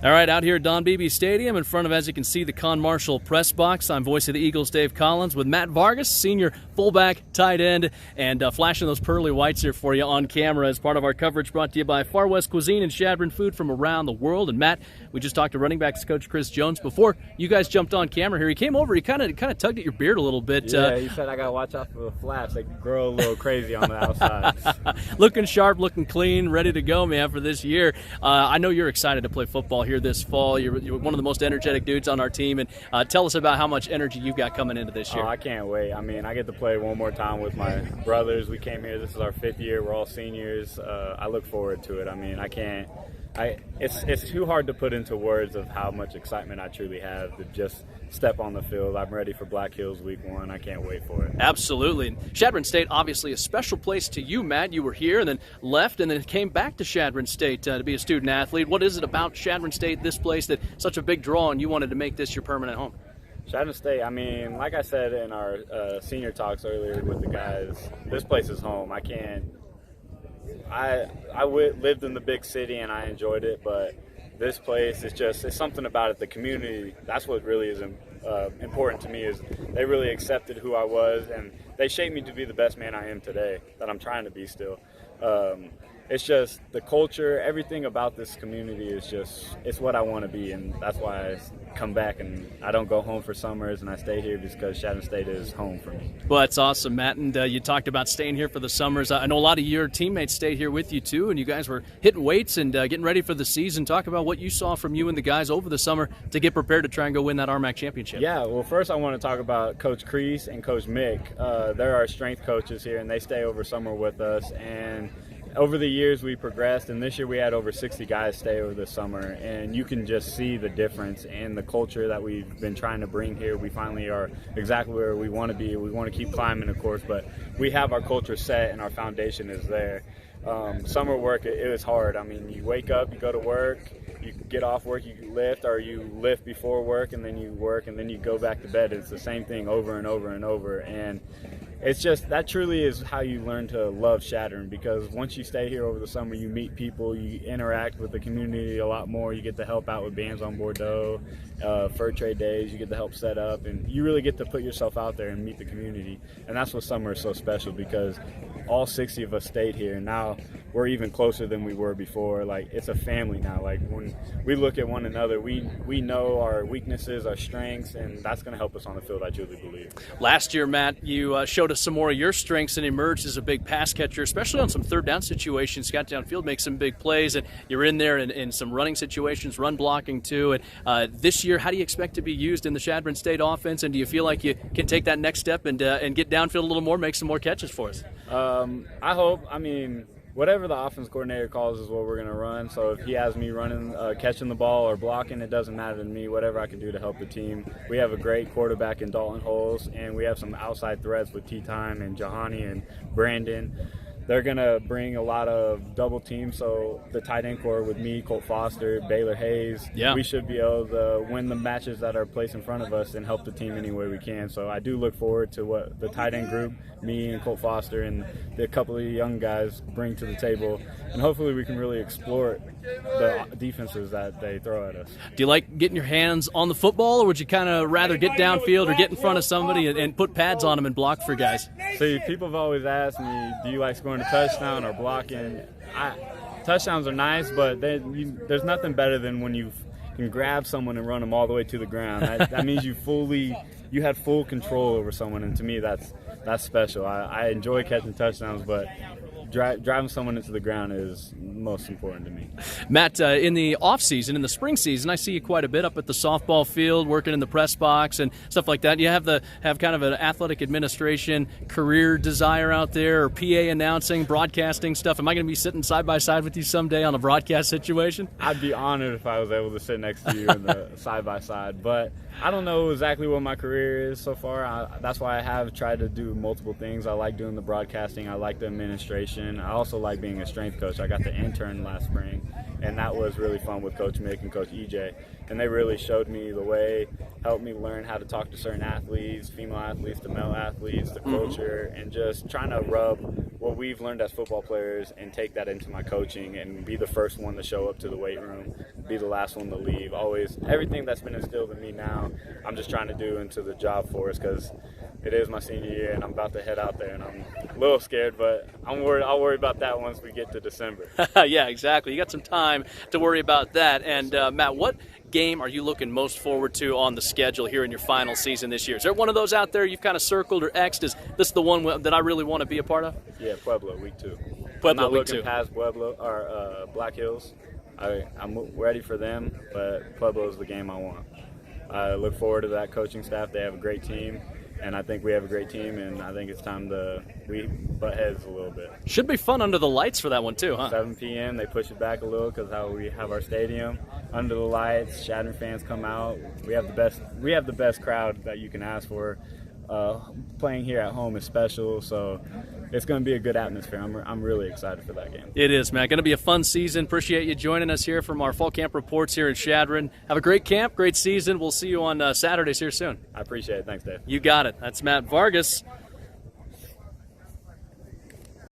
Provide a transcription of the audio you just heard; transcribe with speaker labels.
Speaker 1: All right, out here at Don Beebe Stadium in front of, as you can see, the Con Marshall press box. I'm voice of the Eagles, Dave Collins, with Matt Vargas, senior fullback, tight end, and flashing those pearly whites here for you on camera as part of our coverage brought to you by Far West Cuisine and Chadron Food from around the world. And Matt, we just talked to running backs coach Chris Jones before you guys jumped on camera here. He came over, he kind of tugged at your beard a little bit.
Speaker 2: Yeah, he said I got to watch out for the flaps. They grow a little crazy on the outside.
Speaker 1: Looking sharp, looking clean, ready to go, man, for this year. I know you're excited to play football here this fall. You're one of the most energetic dudes on our team, and tell us about how much energy you've got coming into this year.
Speaker 2: Oh, I can't wait. I mean, I get to play one more time with my brothers. We came here. This is our 5th year. We're all seniors. I look forward to it. I mean, it's too hard to put into words of how much excitement I truly have to just step on the field. I'm ready for Black Hills Week 1. I can't wait for it.
Speaker 1: Absolutely. Chadron State, obviously a special place to you, Matt. You were here and then left and then came back to Chadron State to be a student athlete. What is it about Chadron State, this place, that's such a big draw, and you wanted to make this your permanent home?
Speaker 2: Chadron State, I mean, like I said in our senior talks earlier with the guys, this place is home. I lived in the big city and I enjoyed it, but this place is it's something about it. The community, that's what really is important to me, is they really accepted who I was and they shaped me to be the best man I am today, that I'm trying to be still. It's just the culture, everything about this community is it's what I want to be, and that's why I come back and I don't go home for summers and I stay here because Chadron State is home for me.
Speaker 1: Well, that's awesome, Matt, and you talked about staying here for the summers. I know a lot of your teammates stayed here with you too, and you guys were hitting weights and getting ready for the season. Talk about what you saw from you and the guys over the summer to get prepared to try and go win that RMAC championship.
Speaker 2: Yeah, well, first I want to talk about Coach Kreese and Coach Mick. They're our strength coaches here, and they stay over summer with us, and over the years we progressed, and this year we had over 60 guys stay over the summer, and you can just see the difference in the culture that we've been trying to bring here. We finally are exactly where we want to be. We want to keep climbing, of course, but we have our culture set and our foundation is there. Summer work, it was hard. I mean, you wake up, you go to work, you get off work, you lift, or you lift before work, and then you work, and then you go back to bed. It's the same thing over and over and over, and it's just, that truly is how you learn to love Chadron, because once you stay here over the summer, you meet people, you interact with the community a lot more, you get to help out with bands on Bordeaux, fur trade days, you get to help set up, and you really get to put yourself out there and meet the community. And that's what summer is so special, because all 60 of us stayed here, and now we're even closer than we were before. Like, it's a family now. Like, when we look at one another, we know our weaknesses, our strengths, and that's going to help us on the field, I truly believe.
Speaker 1: Last year, Matt, you showed us some more of your strengths and emerged as a big pass catcher, especially on some third down situations. Got downfield, make some big plays, and you're in there in some running situations, run blocking too. And this year, how do you expect to be used in the Chadron State offense, and do you feel like you can take that next step and get downfield a little more, make some more catches for us?
Speaker 2: I hope. I mean, whatever the offense coordinator calls is what we're going to run. So if he has me running, catching the ball or blocking, it doesn't matter to me. Whatever I can do to help the team. We have a great quarterback in Dalton Holes, and we have some outside threats with T-Time and Jahani and Brandon. They're going to bring a lot of double teams, so the tight end core with me, Colt Foster, Baylor Hayes, we should be able to win the matches that are placed in front of us and help the team any way we can. So I do look forward to what the tight end group, me and Colt Foster and the couple of young guys bring to the table, and hopefully we can really explore the defenses that they throw at us.
Speaker 1: Do you like getting your hands on the football, or would you kind of rather get downfield or get in front of somebody and put pads on them and block for guys?
Speaker 2: See, people have always asked me, do you like scoring a touchdown or blocking? Touchdowns are nice, but there's nothing better than when you can grab someone and run them all the way to the ground. That means you had full control over someone, and to me that's special. I enjoy catching touchdowns, but driving someone into the ground is most important to me.
Speaker 1: Matt, in the off season, in the spring season, I see you quite a bit up at the softball field, working in the press box and stuff like that. You have kind of an athletic administration career desire out there, or PA announcing, broadcasting stuff. Am I going to be sitting side by side with you someday on a broadcast situation?
Speaker 2: I'd be honored if I was able to sit next to you in the side by side, but I don't know exactly what my career is so far. That's why I have tried to do multiple things. I like doing the broadcasting. I like the administration. I also like being a strength coach. I got the intern last spring, and that was really fun with Coach Mick and Coach EJ. And they really showed me the way, helped me learn how to talk to certain athletes, female athletes to male athletes, the culture, and just trying to rub what we've learned as football players and take that into my coaching and be the first one to show up to the weight room, be the last one to leave. Always, everything that's been instilled in me now, I'm just trying to do into the job force, because it is my senior year and I'm about to head out there, and I'm a little scared, but I'll worry about that once we get to December.
Speaker 1: Yeah, exactly. You got some time to worry about that. And Matt, what game are you looking most forward to on the schedule here in your final season this year? Is there one of those out there you've kind of circled or X'd? Is this the one that I really want to be a part of?
Speaker 2: Yeah, Pueblo, week 2.
Speaker 1: Pueblo,
Speaker 2: I'm not
Speaker 1: week
Speaker 2: looking
Speaker 1: 2.
Speaker 2: past Pueblo or Black Hills. I'm ready for them, but Pueblo is the game I want. I look forward to that coaching staff. They have a great team, and I think we have a great team, and I think it's time we butt heads a little bit.
Speaker 1: Should be fun under the lights for that one too, huh?
Speaker 2: 7 p.m. They push it back a little because how we have our stadium under the lights. Chadron fans come out. We have the best crowd that you can ask for. Playing here at home is special, so it's going to be a good atmosphere. I'm really excited for that game.
Speaker 1: It is, man. Going to be a fun season. Appreciate you joining us here from our fall camp reports here in Chadron. Have a great camp, great season. We'll see you on Saturdays here soon.
Speaker 2: I appreciate it. Thanks, Dave.
Speaker 1: You got it. That's Matt Vargas.